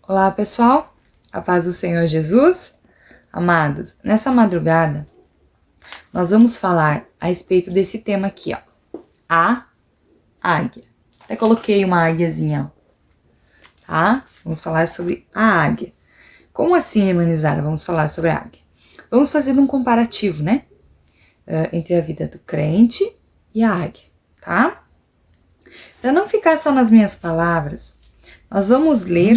Olá pessoal, a paz do Senhor Jesus. Amados, nessa madrugada nós vamos falar a respeito desse tema aqui, ó, a águia. Até coloquei uma águiazinha, tá? Vamos falar sobre a águia. Como assim, Emanizara, vamos falar sobre a águia? Vamos fazer um comparativo, né? Entre a vida do crente e a águia, tá? Para não ficar só nas minhas palavras, nós vamos ler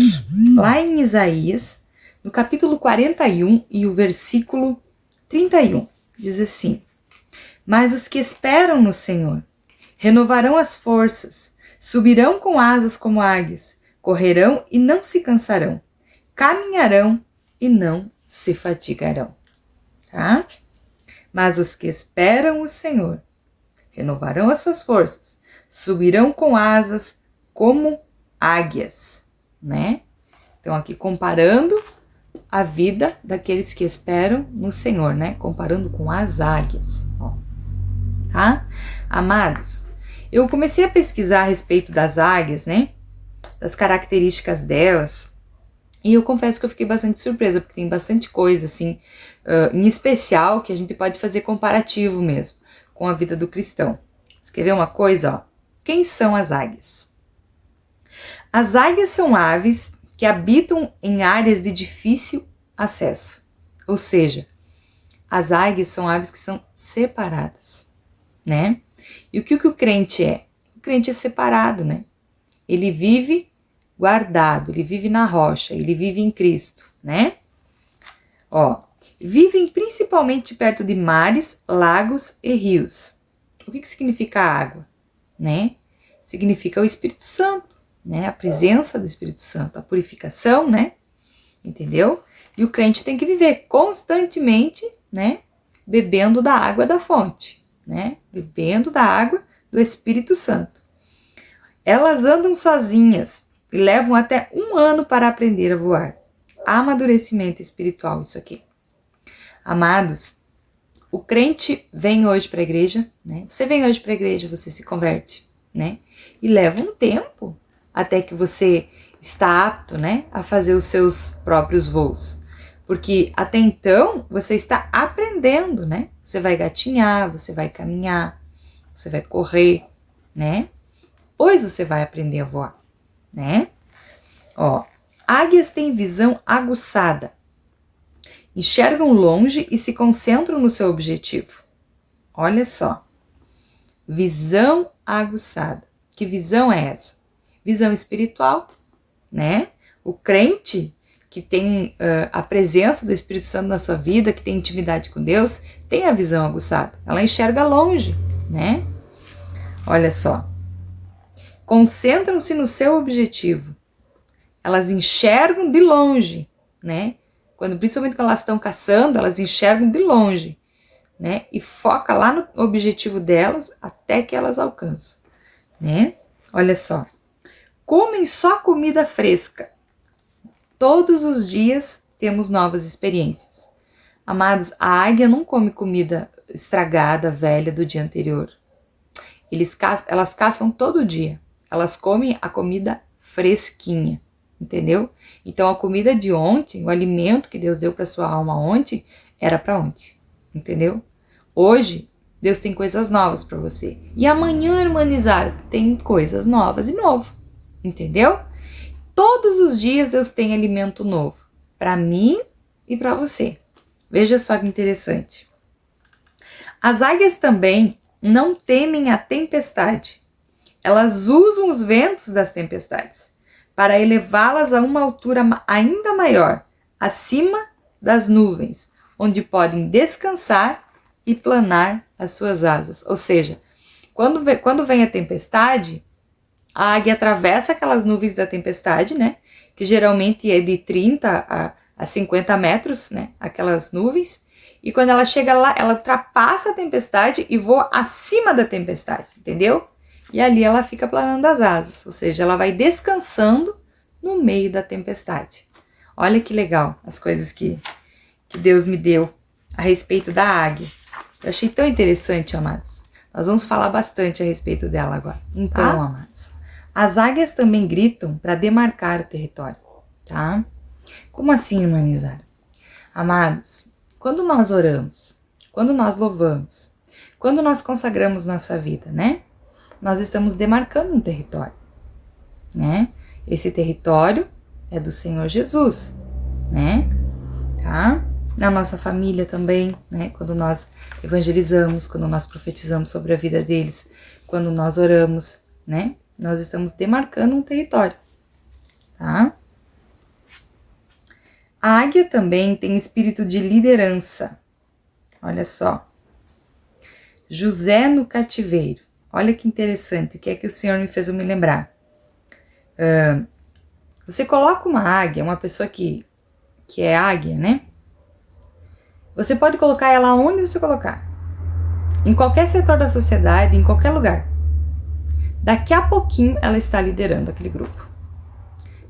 lá em Isaías, no capítulo 41 e o versículo 31. Diz assim: Mas os que esperam no Senhor renovarão as forças, subirão com asas como águias, correrão e não se cansarão, caminharão e não se fatigarão. Tá? Mas os que esperam o Senhor renovarão as suas forças, subirão com asas como águias, né? Então aqui comparando a vida daqueles que esperam no Senhor, né? Comparando com as águias, ó. Tá? Amados, eu comecei a pesquisar a respeito das águias, né? Das características delas, e eu confesso que eu fiquei bastante surpresa, porque tem bastante coisa, assim, em especial, que a gente pode fazer comparativo mesmo com a vida do cristão. Você quer ver uma coisa, ó? Quem são as águias? As águias são aves que habitam em áreas de difícil acesso. Ou seja, as águias são aves que são separadas, né? E o que o crente é? O crente é separado, né? Ele vive guardado, ele vive na rocha, ele vive em Cristo, né? Ó, vivem principalmente perto de mares, lagos e rios. O que significa a água, né? Significa o Espírito Santo, né? A presença do Espírito Santo, a purificação, né? Entendeu? E o crente tem que viver constantemente, né? Bebendo da água da fonte, né? Bebendo da água do Espírito Santo. Elas andam sozinhas e levam até 1 ano para aprender a voar. Amadurecimento espiritual, isso aqui. Amados, o crente vem hoje para a igreja, né? Você vem hoje para a igreja, você se converte, né? E leva um tempo até que você está apto, né, a fazer os seus próprios voos. Porque até então você está aprendendo, né? Você vai gatinhar, você vai caminhar, você vai correr, né? Pois você vai aprender a voar, né? Ó, águias têm visão aguçada, enxergam longe e se concentram no seu objetivo. Olha só, visão aguçada. Que visão é essa? Visão espiritual, né? O crente que tem a presença do Espírito Santo na sua vida, que tem intimidade com Deus, tem a visão aguçada. Ela enxerga longe, né? Olha só. Concentram-se no seu objetivo. Elas enxergam de longe, né? Principalmente quando elas estão caçando, elas enxergam de longe, né? E foca lá no objetivo delas até que elas alcançam, né? Olha só. Comem só comida fresca. Todos os dias temos novas experiências. Amados, a águia não come comida estragada, velha do dia anterior. Elas caçam todo dia. Elas comem a comida fresquinha, entendeu? Então a comida de ontem, o alimento que Deus deu para sua alma ontem, era para ontem, entendeu? Hoje, Deus tem coisas novas para você. E amanhã, Irmanizar, tem coisas novas de novo, entendeu? Todos os dias Deus tem alimento novo, para mim e para você. Veja só que interessante. As águias também não temem a tempestade. Elas usam os ventos das tempestades para elevá-las a uma altura ainda maior, acima das nuvens, onde podem descansar e planar as suas asas. Ou seja, quando vem a tempestade, a águia atravessa aquelas nuvens da tempestade, né? Que geralmente é de 30 a 50 metros, né? Aquelas nuvens. E quando ela chega lá, ela ultrapassa a tempestade e voa acima da tempestade, entendeu? E ali ela fica planando as asas, ou seja, ela vai descansando no meio da tempestade. Olha que legal as coisas que Deus me deu a respeito da águia. Eu achei tão interessante, amados. Nós vamos falar bastante a respeito dela agora. Então, amados, as águias também gritam para demarcar o território. tá? Como assim, irmã Nizara? Amados, quando nós oramos, quando nós louvamos, quando nós consagramos nossa vida, né? Nós estamos demarcando um território, né? Esse território é do Senhor Jesus, né? Tá? Na nossa família também, né? Quando nós evangelizamos, quando nós profetizamos sobre a vida deles, quando nós oramos, né? Nós estamos demarcando um território, tá? A águia também tem espírito de liderança. Olha só. José no cativeiro. Olha que interessante. O que é que o Senhor me fez eu me lembrar? Você coloca uma águia, uma pessoa que é águia, né? Você pode colocar ela onde você colocar. Em qualquer setor da sociedade, em qualquer lugar. Daqui a pouquinho ela está liderando aquele grupo.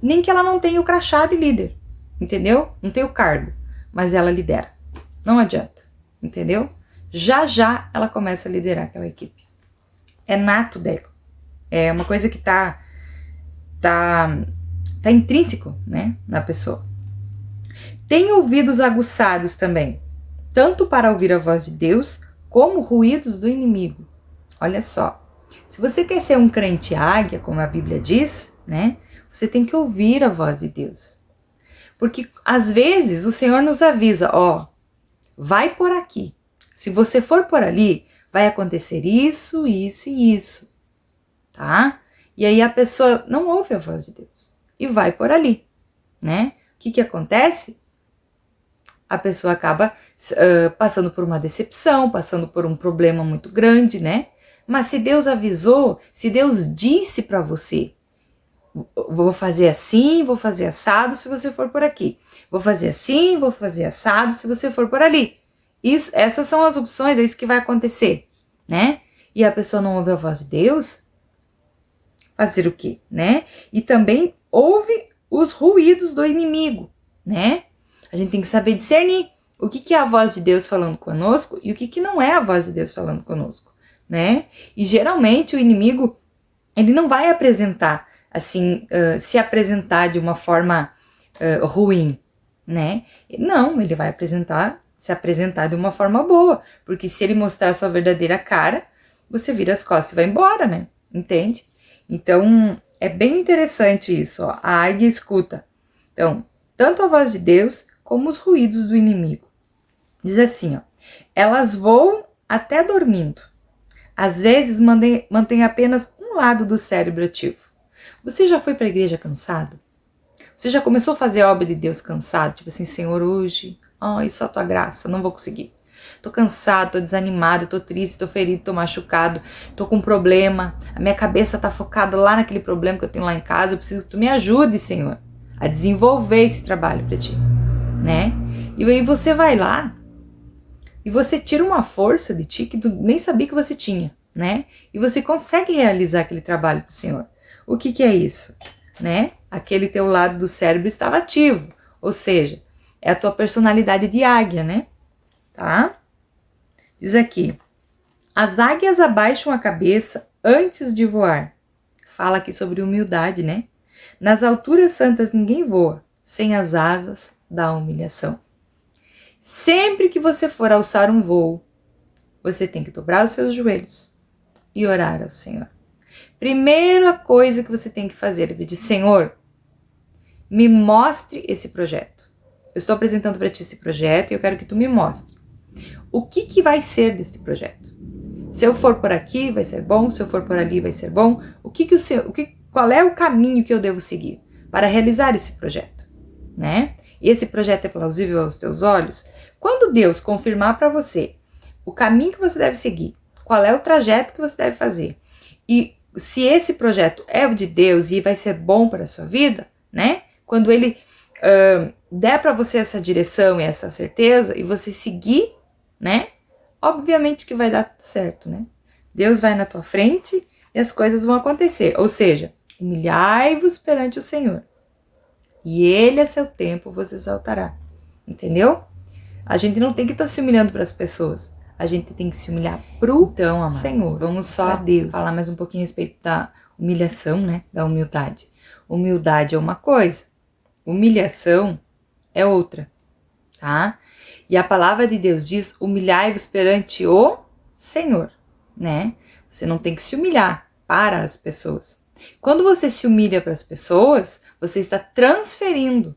Nem que ela não tenha o crachá de líder, entendeu? Não tem o cargo, mas ela lidera. Não adianta, entendeu? Já já ela começa a liderar aquela equipe. É nato dela. É uma coisa que tá intrínseco, né, na pessoa. Tem ouvidos aguçados também, tanto para ouvir a voz de Deus, como ruídos do inimigo. Olha só, se você quer ser um crente águia, como a Bíblia diz, né, você tem que ouvir a voz de Deus. Porque, às vezes, o Senhor nos avisa, ó, vai por aqui. Se você for por ali, vai acontecer isso, isso e isso, tá? E aí a pessoa não ouve a voz de Deus e vai por ali, né? O que acontece? A pessoa acaba passando por uma decepção, passando por um problema muito grande, né? Mas se Deus avisou, se Deus disse para você, vou fazer assim, vou fazer assado se você for por aqui. Vou fazer assim, vou fazer assado se você for por ali. Essas são as opções, é isso que vai acontecer, né? E a pessoa não ouve a voz de Deus, fazer o quê, né? E também ouve os ruídos do inimigo, né? A gente tem que saber discernir o que é a voz de Deus falando conosco e o que não é a voz de Deus falando conosco, né? E geralmente o inimigo, ele não vai apresentar, assim, se apresentar de uma forma ruim, né? Não, ele vai se apresentar de uma forma boa, porque se ele mostrar a sua verdadeira cara, você vira as costas e vai embora, né? Entende? Então, é bem interessante isso, ó. A águia escuta. Então, tanto a voz de Deus como os ruídos do inimigo. Diz assim, ó. Elas voam até dormindo. Às vezes, mantém apenas um lado do cérebro ativo. Você já foi para a igreja cansado? Você já começou a fazer a obra de Deus cansado? Tipo assim, Senhor, hoje, só a tua graça, não vou conseguir. Tô cansado, tô desanimado, tô triste, tô ferido, tô machucado, tô com um problema, a minha cabeça tá focada lá naquele problema que eu tenho lá em casa, eu preciso que tu me ajude, Senhor, a desenvolver esse trabalho pra ti, né? E aí você vai lá e você tira uma força de ti que tu nem sabia que você tinha, né? E você consegue realizar aquele trabalho pro Senhor. O que é isso, né? Aquele teu lado do cérebro estava ativo, ou seja, é a tua personalidade de águia, né? Tá? Diz aqui, as águias abaixam a cabeça antes de voar. Fala aqui sobre humildade, né? Nas alturas santas ninguém voa, sem as asas da humilhação. Sempre que você for alçar um voo, você tem que dobrar os seus joelhos e orar ao Senhor. Primeira coisa que você tem que fazer é pedir, Senhor, me mostre esse projeto. Eu estou apresentando para ti esse projeto e eu quero que tu me mostre. O que vai ser desse projeto? Se eu for por aqui, vai ser bom. Se eu for por ali, vai ser bom. Qual é o caminho que eu devo seguir para realizar esse projeto, né? E esse projeto é plausível aos teus olhos? Quando Deus confirmar para você o caminho que você deve seguir, qual é o trajeto que você deve fazer, e se esse projeto é o de Deus e vai ser bom para a sua vida, né? Quando Ele der para você essa direção e essa certeza e você seguir, né? Obviamente que vai dar certo, né? Deus vai na tua frente e as coisas vão acontecer. Ou seja, humilhai-vos perante o Senhor e Ele a seu tempo vos exaltará. Entendeu? A gente não tem que estar se humilhando para as pessoas. A gente tem que se humilhar pro Senhor. Vamos só a Deus falar mais um pouquinho a respeito da humilhação, né? Da humildade. Humildade é uma coisa Humilhação é outra, tá? E a palavra de Deus diz, humilhai-vos perante o Senhor, né? Você não tem que se humilhar para as pessoas. Quando você se humilha para as pessoas, você está transferindo,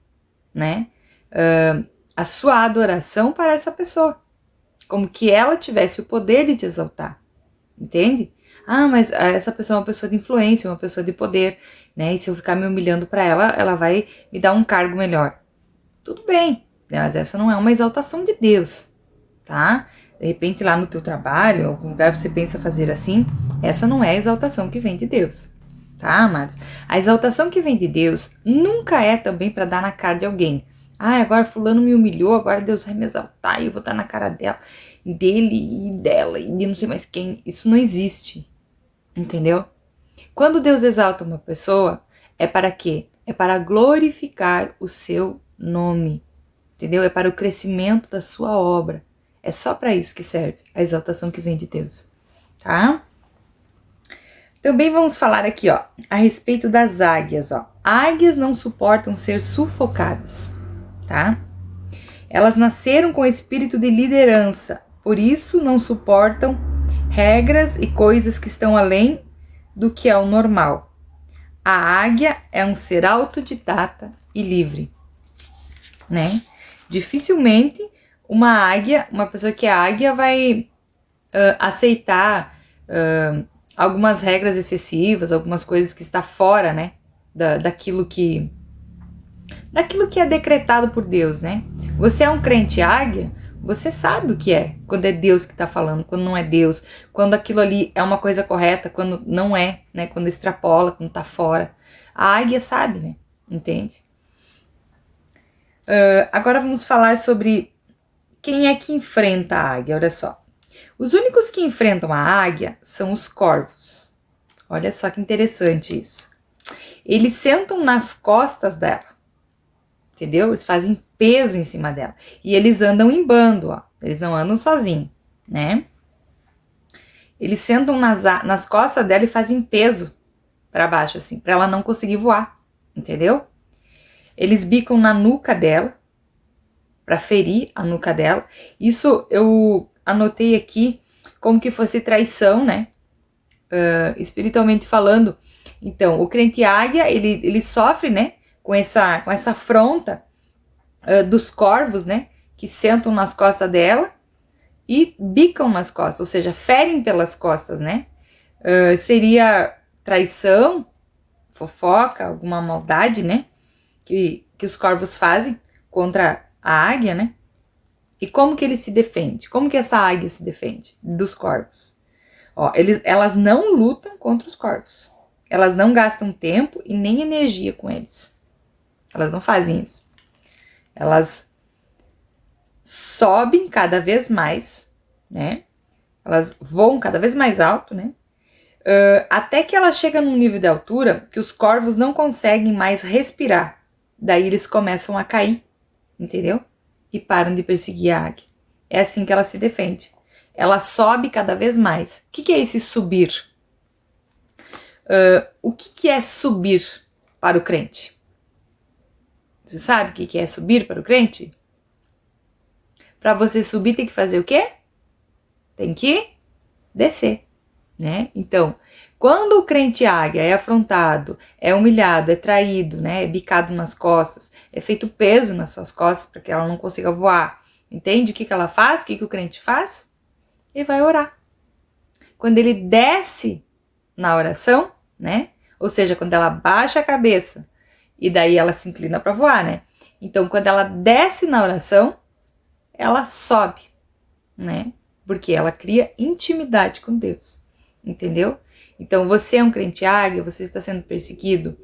né, a sua adoração para essa pessoa, como que ela tivesse o poder de te exaltar, entende? Ah, mas essa pessoa é uma pessoa de influência, uma pessoa de poder, né? E se eu ficar me humilhando para ela, ela vai me dar um cargo melhor. Tudo bem, né? Mas essa não é uma exaltação de Deus, tá? De repente lá no teu trabalho, algum lugar você pensa fazer assim, essa não é a exaltação que vem de Deus, tá, amados? A exaltação que vem de Deus nunca é também para dar na cara de alguém. Ah, agora fulano me humilhou, agora Deus vai me exaltar e eu vou estar na cara dele e dela e de não sei mais quem. Isso não existe, entendeu? Quando Deus exalta uma pessoa, é para quê? É para glorificar o seu nome, entendeu? É para o crescimento da sua obra. É só para isso que serve a exaltação que vem de Deus, tá? Também vamos falar aqui, ó, a respeito das águias, ó. Águias não suportam ser sufocadas, tá? Elas nasceram com espírito de liderança, por isso não suportam regras e coisas que estão além do que é o normal. A águia é um ser autodidata e livre, né? Dificilmente uma águia, uma pessoa que é águia vai aceitar algumas regras excessivas, algumas coisas que está fora, né, daquilo que é decretado por Deus, né? Você é um crente águia, você sabe o que é, quando é Deus que está falando, quando não é Deus, quando aquilo ali é uma coisa correta, quando não é, né? Quando extrapola, quando está fora. A águia sabe, né? Entende? Agora vamos falar sobre quem é que enfrenta a águia, olha só. Os únicos que enfrentam a águia são os corvos. Olha só que interessante isso. Eles sentam nas costas dela, entendeu? Eles fazem peso em cima dela. E eles andam em bando, ó. Eles não andam sozinhos, né? Eles sentam nas costas dela e fazem peso para baixo, assim, para ela não conseguir voar, entendeu? Eles bicam na nuca dela, para ferir a nuca dela. Isso eu anotei aqui como que fosse traição, né? Espiritualmente falando. Então, o crente águia, ele sofre, né? Com essa afronta dos corvos, né? Que sentam nas costas dela e bicam nas costas, ou seja, ferem pelas costas, né? Seria traição, fofoca, alguma maldade, né? Que os corvos fazem contra a águia, né? E como que ele se defende? Como que essa águia se defende dos corvos? Ó, elas não lutam contra os corvos. Elas não gastam tempo e nem energia com eles. Elas não fazem isso. Elas sobem cada vez mais, né? Elas voam cada vez mais alto, né? Até que ela chega num nível de altura que os corvos não conseguem mais respirar. Daí eles começam a cair, entendeu? E param de perseguir a águia. É assim que ela se defende. Ela sobe cada vez mais. O que é esse subir? O que é subir para o crente? Você sabe o que é subir para o crente? Para você subir tem que fazer o quê? Tem que descer, né? Então, quando o crente águia é afrontado, é humilhado, é traído, né? É bicado nas costas, é feito peso nas suas costas para que ela não consiga voar. Entende o que ela faz? O que o crente faz? Ele vai orar. Quando ele desce na oração, né? Ou seja, quando ela baixa a cabeça e daí ela se inclina para voar, né? Então, quando ela desce na oração, ela sobe, né? Porque ela cria intimidade com Deus, entendeu? Então, você é um crente águia, você está sendo perseguido,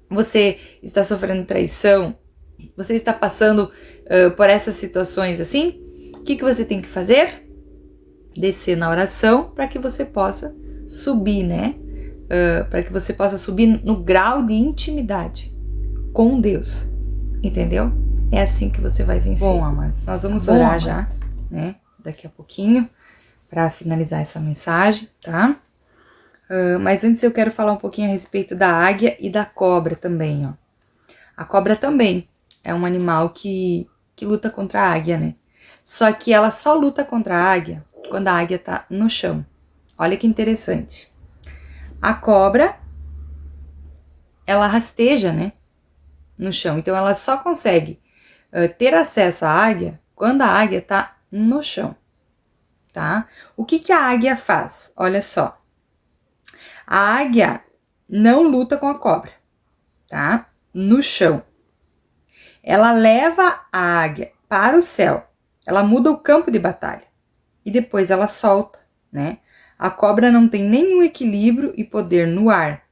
você está sofrendo traição, você está passando por essas situações assim, o que você tem que fazer? Descer na oração para que você possa subir, né? Para que você possa subir no grau de intimidade com Deus, entendeu? É assim que você vai vencer. Bom, amados, nós vamos orar já, né? Daqui a pouquinho, para finalizar essa mensagem, tá? Mas antes eu quero falar um pouquinho a respeito da águia e da cobra também, ó. A cobra também é um animal que luta contra a águia, né? Só que ela só luta contra a águia quando a águia tá no chão. Olha que interessante. A cobra, ela rasteja, né? No chão. Então, ela só consegue ter acesso à águia quando a águia tá no chão, tá? O que a águia faz? Olha só. A águia não luta com a cobra, tá? No chão. Ela leva a águia para o céu. Ela muda o campo de batalha. E depois ela solta, né? A cobra não tem nenhum equilíbrio e poder no ar,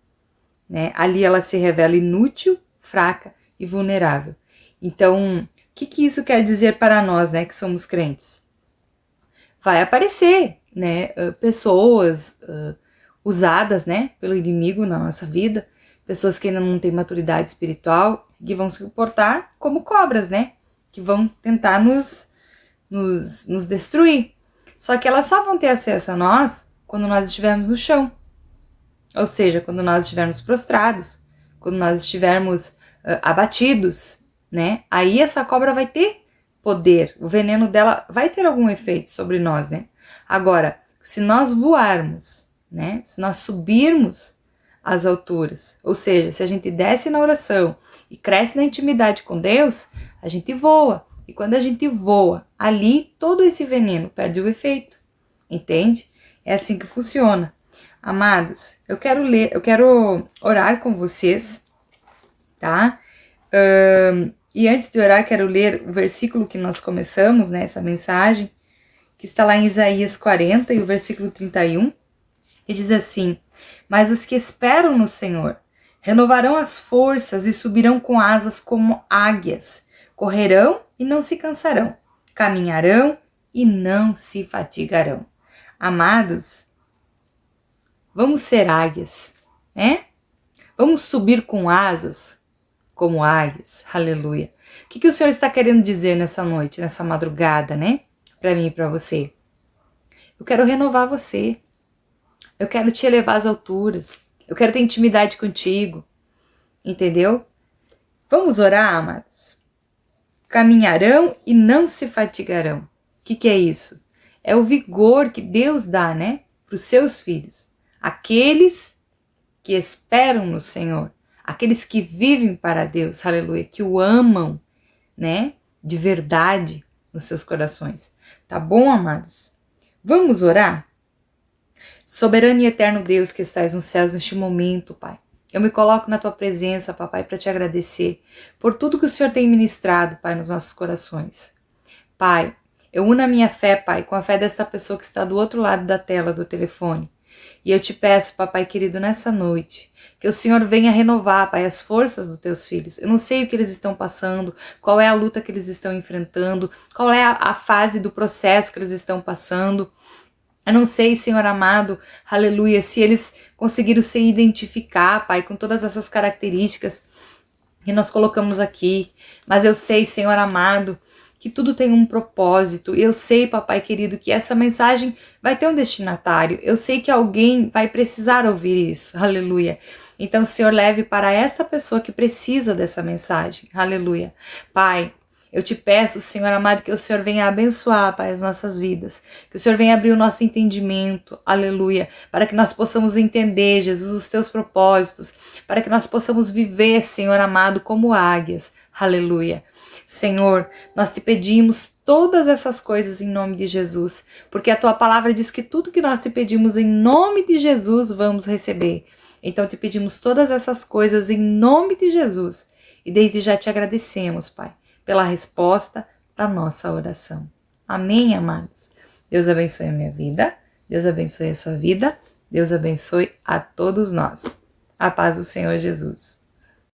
né? Ali ela se revela inútil, fraca e vulnerável. Então, o que isso quer dizer para nós, né, que somos crentes? Vai aparecer, né, pessoas usadas, né, pelo inimigo na nossa vida, pessoas que ainda não têm maturidade espiritual, que vão se comportar como cobras, né, que vão tentar nos destruir. Só que elas só vão ter acesso a nós quando nós estivermos no chão. Ou seja, quando nós estivermos prostrados, quando nós estivermos abatidos, né? Aí essa cobra vai ter poder, o veneno dela vai ter algum efeito sobre nós, né? Agora, se nós voarmos, né? Se nós subirmos às alturas, ou seja, se a gente desce na oração e cresce na intimidade com Deus, a gente voa. E quando a gente voa, ali todo esse veneno perde o efeito, entende? É assim que funciona. Amados, eu quero orar com vocês, tá? E antes de orar, quero ler o versículo que nós começamos, né, essa mensagem, que está lá em Isaías 40 e o versículo 31, que diz assim: mas os que esperam no Senhor renovarão as forças e subirão com asas como águias, correrão e não se cansarão, caminharão e não se fatigarão. Amados, vamos ser águias, né? Vamos subir com asas como águias, aleluia. O que o Senhor está querendo dizer nessa noite, nessa madrugada, né? Para mim e para você. Eu quero renovar você. Eu quero te elevar às alturas. Eu quero ter intimidade contigo. Entendeu? Vamos orar, amados? Caminharão e não se fatigarão. O que é isso? É o vigor que Deus dá, né? Para os seus filhos. Aqueles que esperam no Senhor. Aqueles que vivem para Deus, aleluia, que o amam, né, de verdade nos seus corações. Tá bom, amados? Vamos orar? Soberano e eterno Deus que estás nos céus neste momento, Pai. Eu me coloco na tua presença, Papai, para te agradecer por tudo que o Senhor tem ministrado, Pai, nos nossos corações. Pai, eu uno a minha fé, Pai, com a fé desta pessoa que está do outro lado da tela do telefone. E eu te peço, Papai querido, nessa noite, que o Senhor venha renovar, Pai, as forças dos teus filhos. Eu não sei o que eles estão passando, qual é a luta que eles estão enfrentando, qual é a fase do processo que eles estão passando. Eu não sei, Senhor amado, aleluia, se eles conseguiram se identificar, Pai, com todas essas características que nós colocamos aqui. Mas eu sei, Senhor amado, que tudo tem um propósito. Eu sei, Papai querido, que essa mensagem vai ter um destinatário. Eu sei que alguém vai precisar ouvir isso. Aleluia. Então, Senhor, leve para esta pessoa que precisa dessa mensagem. Aleluia. Pai, eu te peço, Senhor amado, que o Senhor venha abençoar, Pai, as nossas vidas. Que o Senhor venha abrir o nosso entendimento, aleluia, para que nós possamos entender, Jesus, os teus propósitos, para que nós possamos viver, Senhor amado, como águias, aleluia. Senhor, nós te pedimos todas essas coisas em nome de Jesus, porque a tua palavra diz que tudo que nós te pedimos em nome de Jesus vamos receber. Então te pedimos todas essas coisas em nome de Jesus e desde já te agradecemos, Pai, pela resposta da nossa oração. Amém, amados? Deus abençoe a minha vida, Deus abençoe a sua vida, Deus abençoe a todos nós. A paz do Senhor Jesus.